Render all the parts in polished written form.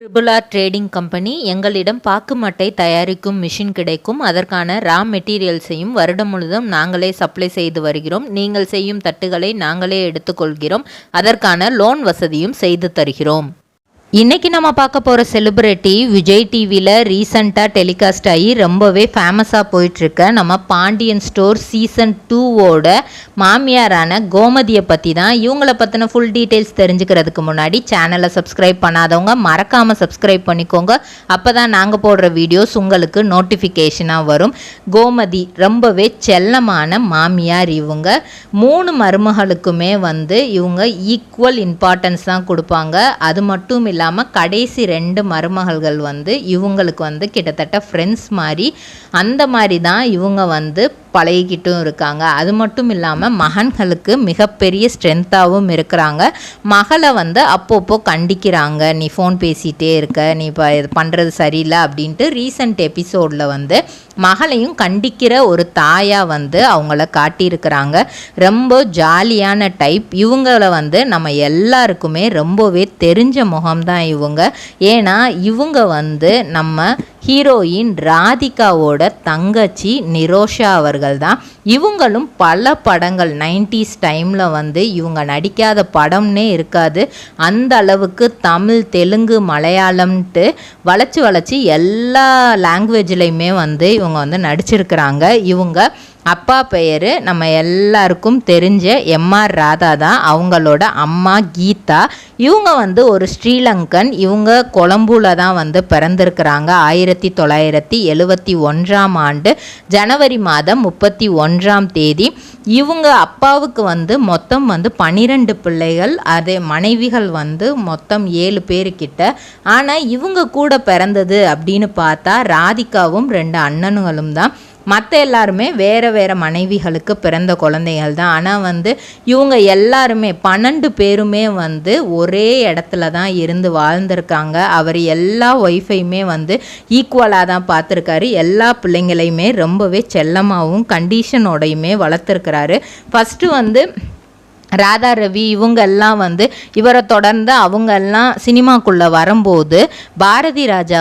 Triple R trading company எங்களிடம் பாக்கு மட்டை தயாரிக்கும் மிஷின் கிடைக்கும். அதற்கான ரா மெட்டீரியல்ஸையும் வருடம் முழுதும் நாங்களே சப்ளை செய்து வருகிறோம். நீங்கள் செய்யும் தட்டுகளை நாங்களே எடுத்துக்கொள்கிறோம். அதற்கான லோன் வசதியும் செய்து தருகிறோம். இன்றைக்கி நம்ம பார்க்க போகிற செலிப்ரிட்டி விஜய் டிவியில் ரீசண்டாக டெலிகாஸ்ட் ஆகி ரொம்பவே ஃபேமஸாக போயிட்டுருக்க நம்ம பாண்டியன் ஸ்டோர் சீசன் 2வோட மாமியாரான கோமதியை பற்றி தான். இவங்கள பற்றின ஃபுல் டீட்டெயில்ஸ் தெரிஞ்சுக்கிறதுக்கு முன்னாடி சேனலை சப்ஸ்கிரைப் பண்ணாதவங்க மறக்காமல் சப்ஸ்கிரைப் பண்ணிக்கோங்க. அப்போ தான் நாங்கள் போடுற வீடியோஸ் உங்களுக்கு நோட்டிஃபிகேஷனாக வரும். கோமதி ரொம்பவே செல்லமான மாமியார். இவங்க 3 மருமகளுக்குமே இவங்க ஈக்குவல் இம்பார்ட்டன்ஸ் தான் கொடுப்பாங்க. அது மட்டும் இல்லாமல் கடைசி 2 மருமகள்கள் இவங்களுக்கு கிட்டத்தட்ட ஃப்ரெண்ட்ஸ் மாதிரி அந்த மாதிரி தான் இவங்க பழகிக்கிட்டும் இருக்காங்க. அது மட்டும் இல்லாமல் மகன்களுக்கு மிகப்பெரிய ஸ்ட்ரென்த்தாகவும் இருக்கிறாங்க. மகளை அப்பப்போ கண்டிக்கிறாங்க, நீ ஃபோன் பேசிகிட்டே இருக்க, நீ இப்போ இது பண்ணுறது சரியில்லை அப்படின்ட்டு ரீசன்ட் எபிசோடில் மகளையும் கண்டிக்கிற ஒரு தாயாக அவங்கள காட்டியிருக்கிறாங்க. ரொம்ப ஜாலியான டைப். இவங்களை நம்ம எல்லாருக்குமே ரொம்பவே தெரிஞ்ச முகம்தான் இவங்க. ஏன்னா இவங்க நம்ம ஹீரோயின் ராதிகாவோட தங்கச்சி நிரோஷா அவர்கள் தான். இவங்களும் பல படங்கள் 90s டைமில் இவங்க நடிக்காத படம்னே இருக்காது. அந்த அளவுக்கு தமிழ், தெலுங்கு, மலையாளம்ன்ட்டு வளைச்சி எல்லா லாங்குவேஜ்லேயுமே இவங்க நடிச்சிருக்கிறாங்க. இவங்க அப்பா பெயர் நம்ம எல்லாருக்கும் தெரிஞ்ச எம்ஆர் ராதா தான். அவங்களோட அம்மா கீதா. இவங்க ஒரு ஸ்ரீலங்கன். இவங்க கொலம்பூல தான் பிறந்திருக்கிறாங்க. 1971ஆம் ஆண்டு ஜனவரி மாதம் 31ஆம் தேதி. இவங்க அப்பாவுக்கு மொத்தம் 12 பிள்ளைகள். அதே மனைவிகள் மொத்தம் 7 பேருக்கிட்ட. ஆனால் இவங்க கூட பிறந்தது அப்படின்னு பார்த்தா ராதிகாவும் 2 அண்ணனுங்களும் தான். மற்ற எல்லாருமே வேறு மனைவிகளுக்கு பிறந்த குழந்தைகள் தான். ஆனால் இவங்க எல்லாருமே 12 பேருமே ஒரே இடத்துல தான் இருந்து வாழ்ந்திருக்காங்க. அவர் எல்லா ஒய்ஃபையுமே ஈக்குவலாக தான் பார்த்துருக்காரு. எல்லா பிள்ளைங்களையுமே ரொம்பவே செல்லமாகவும் கண்டிஷனோடையுமே வளர்த்துருக்கிறாரு. ஃபஸ்ட்டு ராதா ரவி இவங்கெல்லாம் இவரை தொடர்ந்து அவங்கெல்லாம் சினிமாக்குள்ளே வரும்போது பாரதி ராஜா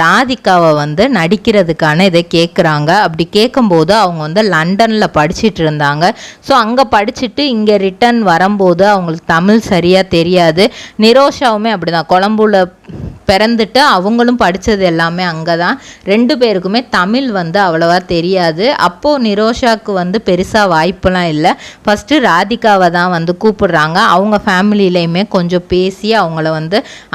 ராதிகாவை நடிக்கிறதுக்கான இதை கேட்குறாங்க. அப்படி கேட்கும்போது அவங்க லண்டனில் படிச்சுட்டு இருந்தாங்க. ஸோ அங்கே படிச்சுட்டு இங்கே ரிட்டன் வரும்போது அவங்களுக்கு தமிழ் சரியாக தெரியாது. நிரோஷாவுமே அப்படி தான் கொலம்பூவில் பிறந்துட்டு அவங்களும் படித்தது எல்லாமே அங்கே தான். 2 பேருக்குமே தமிழ் அவ்வளோவா தெரியாது. அப்போது நிரோஷாவுக்கு பெருசாக வாய்ப்பெலாம் இல்லை. ஃபஸ்ட்டு ராதிகாவை தான் கூப்பிடுறாங்க. அவங்க ஃபேமிலியிலையுமே கொஞ்சம் பேசி அவங்கள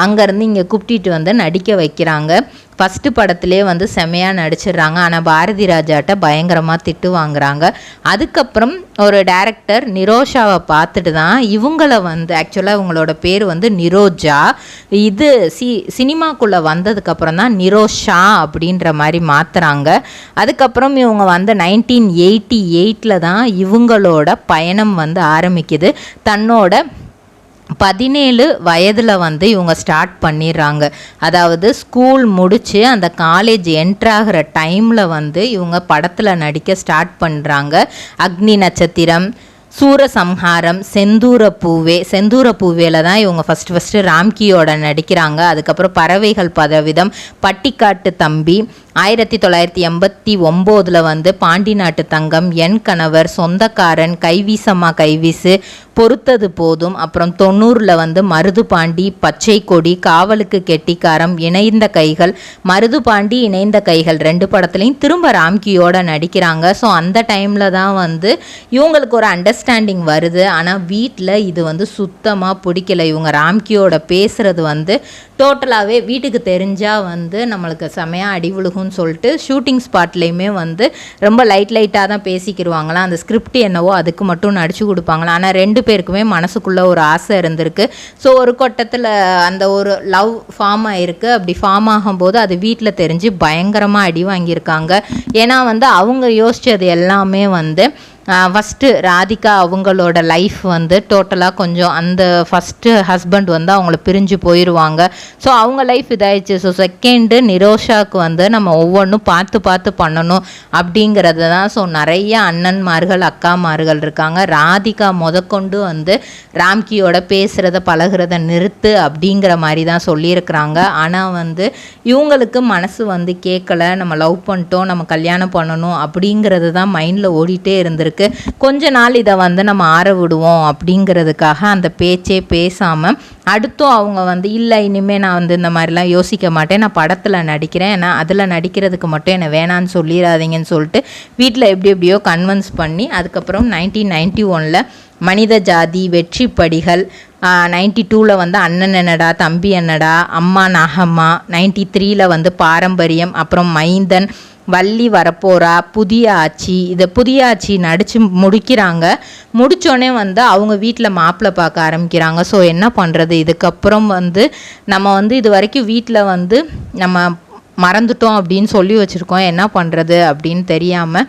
அங்கேருந்து இங்கே கூப்பிட்டு நடிக்க வைக்கிறாங்க. ஃபஸ்ட்டு படத்திலே செமையாக நடிச்சிடுறாங்க. ஆனால் பாரதி ராஜாட்ட பயங்கரமாக திட்டு வாங்குறாங்க. அதுக்கப்புறம் ஒரு டைரக்டர் நிரோஷாவை பார்த்துட்டு தான் இவங்கள ஆக்சுவலாக இவங்களோட பேர் நிரோஜா. இது சினிமாக்குள்ளே வந்ததுக்கப்புறம் தான் நிரோஷா அப்படின்ற மாதிரி மாற்றுறாங்க. அதுக்கப்புறம் இவங்க 1988 தான் இவங்களோட பயணம் ஆரம்பிக்குது. தன்னோட 17 வயதில் இவங்க ஸ்டார்ட் பண்ணிடுறாங்க. அதாவது ஸ்கூல் முடித்து அந்த காலேஜ் என்ட்ராகிற டைமில் இவங்க படத்தில் நடிக்க ஸ்டார்ட் பண்ணுறாங்க. அக்னி நட்சத்திரம், சூரசம்ஹாரம், செந்தூர பூவேல தான் இவங்க ஃபஸ்ட்டு ராம்கியோட நடிக்கிறாங்க. அதுக்கப்புறம் பறவைகள் பதவிதம், பட்டிக்காட்டு தம்பி, 1989 பாண்டி நாட்டு தங்கம், என் கணவர், சொந்தக்காரன், கைவீசம்மா கைவீசு, பொறுத்தது போதும், அப்புறம் 90 மருதுபாண்டி, பச்சை கொடி, காவலுக்கு கெட்டிக்காரம், இணைந்த கைகள், மருதுபாண்டி இணைந்த கைகள் 2 படத்துலையும் திரும்ப ராம்கியோட நடிக்கிறாங்க. ஸோ அந்த டைமில் தான் இவங்களுக்கு ஒரு அண்டர்ஸ்டாண்டிங் வருது. ஆனால் வீட்டில் இது சுத்தமாக பிடிக்கல. இவங்க ராம்கியோட பேசுகிறது டோட்டலாகவே வீட்டுக்கு தெரிஞ்சால் நம்மளுக்கு செமையாக அடி விழுகும்னு சொல்லிட்டு ஷூட்டிங் ஸ்பாட்லேயுமே ரொம்ப லைட்டாக தான் பேசிக்கிடுவாங்களாம். அந்த ஸ்கிரிப்ட் என்னவோ அதுக்கு மட்டும் நடிச்சு கொடுப்பாங்களாம். ஆனால் 2 பேருக்குமே மனசுக்குள்ளே ஒரு ஆசை இருந்திருக்கு. ஸோ ஒரு கட்டத்தில் அந்த ஒரு லவ் ஃபார்ம் ஆகிருக்கு. அப்படி ஃபார்ம் ஆகும்போது அது வீட்டில் தெரிஞ்சு பயங்கரமாக அடி வாங்கியிருக்காங்க. ஏன்னா அவங்க யோசித்தது எல்லாமே ஃபஸ்ட்டு ராதிகா அவங்களோட லைஃப் வந்து டோட்டலாக கொஞ்சம் அந்த ஃபஸ்ட்டு ஹஸ்பண்ட் வந்து அவங்கள பிரிஞ்சு போயிடுவாங்க. ஸோ அவங்க லைஃப் இதாகிடுச்சு. ஸோ செகண்டு நிரோஷாவுக்கு வந்து நம்ம ஒவ்வொன்றும் பார்த்து பார்த்து பண்ணணும் அப்படிங்கிறது தான். ஸோ நிறைய அண்ணன்மார்கள் அக்காமார்கள் இருக்காங்க. ராதிகா முதற்கொண்டு வந்து ராம்கியோட பேசுகிறத பழகிறத நிறுத்து அப்படிங்கிற மாதிரி தான் சொல்லியிருக்கிறாங்க. ஆனால் வந்து இவங்களுக்கு மனசு வந்து கேட்கலை. நம்ம லவ் பண்ணிட்டோம், நம்ம கல்யாணம் பண்ணணும் அப்படிங்கிறது தான் மைண்டில் ஓடிட்டே இருந்திருக்கு. கொஞ்ச நாள் இதை வந்து நம்ம ஆற விடுவோம் அப்படிங்கிறதுக்காக அந்த பேச்சே பேசாமல் அடுத்தும் அவங்க வந்து இல்லை இனிமேல் நான் வந்து இந்த மாதிரிலாம் யோசிக்க மாட்டேன், நான் படத்தில் நடிக்கிறேன், ஏன்னா அதில் நடிக்கிறதுக்கு மட்டும் என்னை வேணான்னு சொல்லிடாதீங்கன்னு சொல்லிட்டு வீட்டில் எப்படியோ கன்வின்ஸ் பண்ணி அதுக்கப்புறம் 1991 மனித ஜாதி, வெற்றி படிகள், 92 வந்து அண்ணன் என்னடா தம்பி என்னடா, அம்மா நாகம்மா, 93 வந்து பாரம்பரியம், அப்புறம் மைந்தன், வள்ளி வரப்போரா, புதிய ஆட்சி. இதை புதிய ஆட்சி நடித்து முடிக்கிறாங்க. முடித்தோடனே வந்து அவங்க வீட்டில் மாப்பிள்ளை பார்க்க ஆரம்பிக்கிறாங்க. ஸோ என்ன பண்ணுறது, இதுக்கப்புறம் வந்து நம்ம வந்து இது வரைக்கும் வீட்டில் வந்து நம்ம மறந்துட்டோம் அப்படின்னு சொல்லி வச்சுருக்கோம், என்ன பண்ணுறது அப்படின்னு தெரியாமல்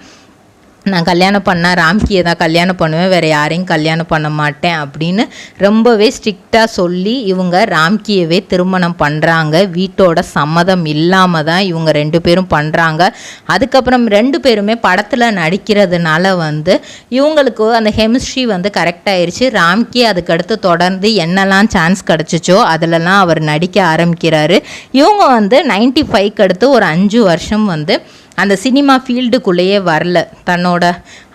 நான் கல்யாணம் பண்ணால் ராம்கியை தான் கல்யாணம் பண்ணுவேன், வேறு யாரையும் கல்யாணம் பண்ண மாட்டேன் அப்படின்னு ரொம்பவே ஸ்ட்ரிக்டாக சொல்லி இவங்க ராம்கியவே திருமணம் பண்ணுறாங்க. வீட்டோட சம்மதம் இல்லாமல் தான் இவங்க 2 பேரும் பண்ணுறாங்க. அதுக்கப்புறம் 2 பேருமே படத்தில் நடிக்கிறதுனால வந்து இவங்களுக்கு அந்த கெமிஸ்ட்ரி வந்து கரெக்டாகிருச்சு. ராம்கி அதுக்கடுத்து தொடர்ந்து என்னெல்லாம் சான்ஸ் கிடச்சிச்சோ அதிலலாம் அவர் நடிக்க ஆரம்பிக்கிறாரு. இவங்க வந்து 95க்கு அடுத்து ஒரு 5 வருஷம் வந்து அந்த சினிமா ஃபீல்டுக்குள்ளேயே வரல. தன்னோட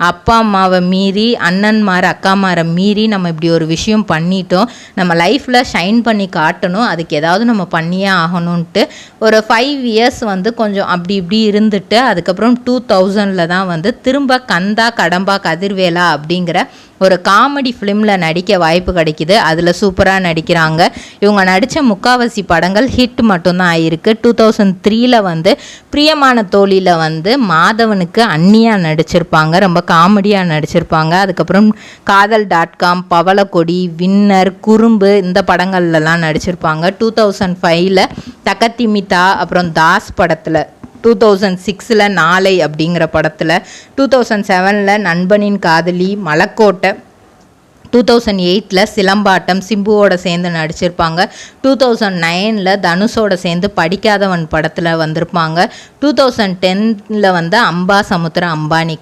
அப்பா அம்மாவை மீறி, அண்ணன்மாரை அக்காமாரை மீறி நம்ம இப்படி ஒரு விஷயம் பண்ணிட்டோம், நம்ம லைஃப்பில் ஷைன் பண்ணி காட்டணும், அதுக்கு ஏதாவது நம்ம பண்ணியே ஆகணுன்ட்டு ஒரு 5 இயர்ஸ் வந்து கொஞ்சம் அப்படி இப்படி இருந்துட்டு அதுக்கப்புறம் 2000 தான் வந்து திரும்ப கந்தா கடம்பா கதிர்வேலா அப்படிங்கிற ஒரு காமெடி ஃபிலிமில் நடிக்க வாய்ப்பு கிடைக்கிது. அதில் சூப்பராக நடிக்கிறாங்க. இவங்க நடித்த முக்காவாசி படங்கள் ஹிட் மட்டும்தான் ஆகிருக்கு. 2003 வந்து பிரியமான தோழியில் வந்து மாதவனுக்கு அண்ணியாக நடிச்சிருப்பாங்க, ரொம்ப காமெடியாக நடிச்சிருப்பாங்க. அதுக்கப்புறம் காதல்.com, பவளக்கொடி, வின்னர், குறும்பு இந்த படங்கள்லாம் நடிச்சிருப்பாங்க. 2005 தக்கத்திமிதா, அப்புறம் தாஸ் படத்தில், 2006 நாளை அப்படிங்கிற படத்தில், 2007 நண்பனின் காதலி, மலக்கோட்டை, 2008 சிலம்பாட்டம் சிம்புவோட சேர்ந்து நடிச்சிருப்பாங்க. 2009 தனுஷோட சேர்ந்து படிக்காதவன் படத்தில் வந்திருப்பாங்க. 2010 வந்து அம்பா சமுத்திர அம்பானி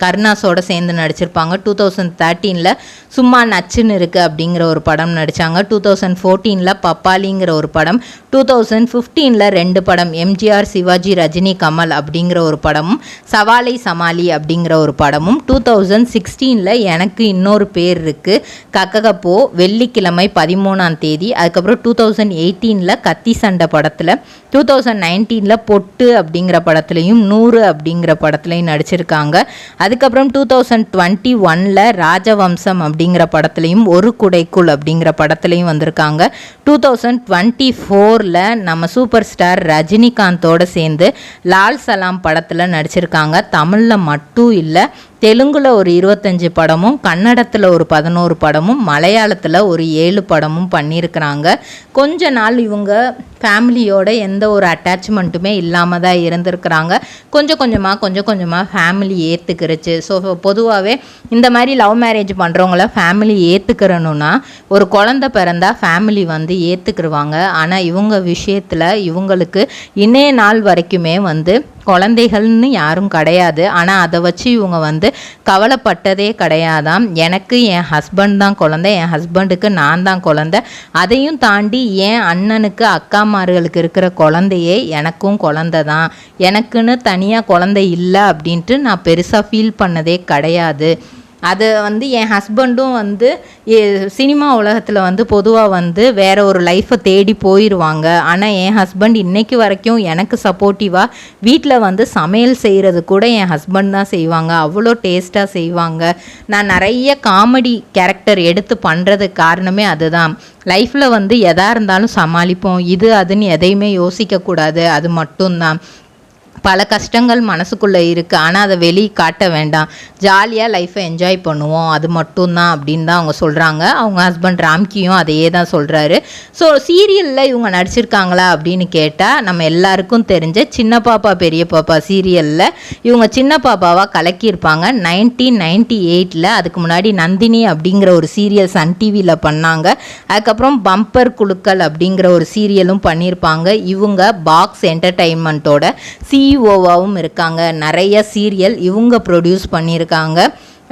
கருணாஸோட சேர்ந்து நடிச்சிருப்பாங்க. 2013 சும்மா நச்சுன்னு இருக்குது அப்படிங்கிற ஒரு படம் நடித்தாங்க. 2014 பப்பாளிங்கிற ஒரு படம். 2015 2 படம், எம்ஜிஆர், சிவாஜி, ரஜினி, கமல் அப்படிங்கிற ஒரு படமும், சவாலை சமாளி அப்படிங்கிற ஒரு படமும். 2016 எனக்கு இன்னொரு பேர் இருக்குது, கக்ககப்போ, வெள்ளிக்கிழமை 13ஆம் தேதி. அதுக்கப்புறம் 2018 கத்தி சண்டை படத்தில், 2019 பொட்டு அப்படிங்கிற படத்துலையும், 100 அப்படிங்கிற படத்துலையும் நடிச்சிருக்காங்க. அதுக்கப்புறம் 2021 ராஜவம்சம் அப்படிங்கிற படத்துலையும், ஒரு குடைக்குள் அப்படிங்கிற படத்துலையும் வந்திருக்காங்க. 2024 நம்ம சூப்பர் ஸ்டார் ரஜினிகாந்தோடு சேர்ந்து லால் சலாம் படத்தில் நடிச்சிருக்காங்க. தமிழில் மட்டும் இல்லை, தெலுங்கில் ஒரு 25 படமும், கன்னடத்தில் ஒரு 11 படமும், மலையாளத்தில் ஒரு 7 படமும் பண்ணியிருக்கிறாங்க. கொஞ்ச நாள் இவங்க ஃபேமிலியோட எந்த ஒரு அட்டாச்மெண்ட்டுமே இல்லாமல் தான் இருந்திருக்கிறாங்க. கொஞ்சம் கொஞ்சமாக ஃபேமிலி ஏற்றுக்கிறச்சு. ஸோ பொதுவாகவே இந்த மாதிரி லவ் மேரேஜ் பண்ணுறவங்கள ஃபேமிலி ஏற்றுக்கிறணுன்னா ஒரு குழந்தை பிறந்தா ஃபேமிலி வந்து ஏற்றுக்குருவாங்க. ஆனால் இவங்க விஷயத்தில் இவங்களுக்கு இன்னைய நாள் வரைக்குமே வந்து குழந்தைகள்னு யாரும் கிடையாது. ஆனால் அதை வச்சு இவங்க வந்து கவலைப்பட்டதே கிடையாதாம். எனக்கு என் ஹஸ்பண்ட் தான் குழந்தை, என் ஹஸ்பண்டுக்கு நான் தான் குழந்தை, அதையும் தாண்டி என் அண்ணனுக்கு அக்காமார்களுக்கு இருக்கிற குழந்தையே எனக்கும் குழந்தை தான், எனக்குன்னு தனியாக குழந்தை இல்லை அப்படின்ட்டு நான் பெருசாக ஃபீல் பண்ணதே கிடையாது. அது வந்து என் ஹஸ்பண்டும் வந்து சினிமா உலகத்தில் வந்து பொதுவாக வந்து வேறு ஒரு லைஃப்பை தேடி போயிடுவாங்க. ஆனால் என் ஹஸ்பண்ட் இன்றைக்கு வரைக்கும் எனக்கு சப்போர்ட்டிவாக வீட்டில் வந்து சமையல் செய்கிறது கூட என் ஹஸ்பண்ட் தான் செய்வாங்க, அவ்வளோ டேஸ்ட்டாக செய்வாங்க. நான் நிறைய காமெடி கேரக்டர் எடுத்து பண்ணுறதுக்கு காரணமே அதுதான். லைஃப்பில் வந்து எதாக இருந்தாலும் சமாளிப்போம், இது அதுன்னு எதையுமே யோசிக்கக்கூடாது, அது மட்டும்தான். பல கஷ்டங்கள் மனசுக்குள்ளே இருக்குது, ஆனால் அதை வெளியே காட்ட வேண்டாம், ஜாலியாக லைஃப்பை என்ஜாய் பண்ணுவோம், அது மட்டும்தான் அப்படின்னு தான் அவங்க சொல்கிறாங்க. அவங்க ஹஸ்பண்ட் ராம்கியும் அதையே தான் சொல்கிறாரு. ஸோ சீரியலில் இவங்க நடிச்சிருக்காங்களா அப்படின்னு கேட்டால் நம்ம எல்லாருக்கும் தெரிஞ்ச சின்ன பாப்பா பெரிய பாப்பா சீரியலில் இவங்க சின்ன பாப்பாவாக கலக்கியிருப்பாங்க 1998. அதுக்கு முன்னாடி நந்தினி அப்படிங்கிற ஒரு சீரியல் சன் டிவியில் பண்ணாங்க. அதுக்கப்புறம் பம்பர் குழுக்கள் அப்படிங்கிற ஒரு சீரியலும் பண்ணியிருப்பாங்க. இவங்க பாக்ஸ் என்டர்டெயின்மெண்ட்டோட சிஇஓவாகவும் இருக்காங்க. நிறைய சீரியல் இவங்க ப்ரொடியூஸ் பண்ணியிருக்காங்க.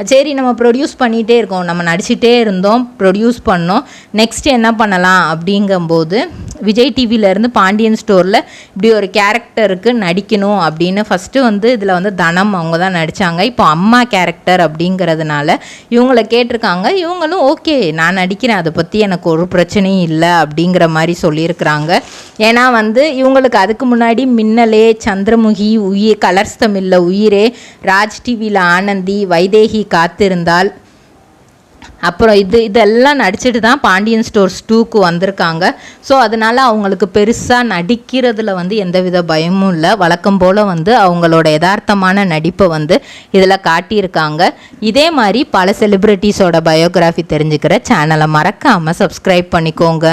சரி, நம்ம ப்ரொடியூஸ் பண்ணிகிட்டே இருக்கோம், நம்ம நடிச்சிட்டே இருந்தோம், ப்ரொடியூஸ் பண்ணோம், நெக்ஸ்ட் என்ன பண்ணலாம் அப்படிங்கும்போது விஜய் டிவியிலேருந்து பாண்டியன் ஸ்டோரில் இப்படி ஒரு கேரக்டருக்கு நடிக்கணும் அப்படின்னு ஃபஸ்ட்டு வந்து இதில் வந்து தனம் அவங்க தான் நடித்தாங்க. இப்போ அம்மா கேரக்டர் அப்படிங்கிறதுனால இவங்கள கேட்டிருக்காங்க. இவங்களும் ஓகே நான் நடிக்கிறேன், அதை பற்றி எனக்கு ஒரு பிரச்சனையும் இல்லை அப்படிங்கிற மாதிரி சொல்லியிருக்கிறாங்க. ஏன்னா வந்து இவங்களுக்கு அதுக்கு முன்னாடி மின்னலே, சந்திரமுகி, உயிர், கலர்ஸ் தமிழில் உயிரே, ராஜ் டிவியில் ஆனந்தி, வைதேகி காத்திருந்தால், அப்புறம் இதெல்லாம் நடிச்சுட்டு தான் பாண்டியன் ஸ்டோர்ஸ் 2க்கு வந்திருக்காங்க. ஸோ அதனால் அவங்களுக்கு பெருசாக நடிக்கிறதுல வந்து எந்தவித பயமும் இல்லை. வழக்கம் போல் வந்து அவங்களோட யதார்த்தமான நடிப்பை வந்து இதில் காட்டியிருக்காங்க. இதே மாதிரி பல செலிப்ரிட்டிஸோட பயோகிராஃபி தெரிஞ்சுக்கிற சேனலை மறக்காமல் சப்ஸ்கிரைப் பண்ணிக்கோங்க.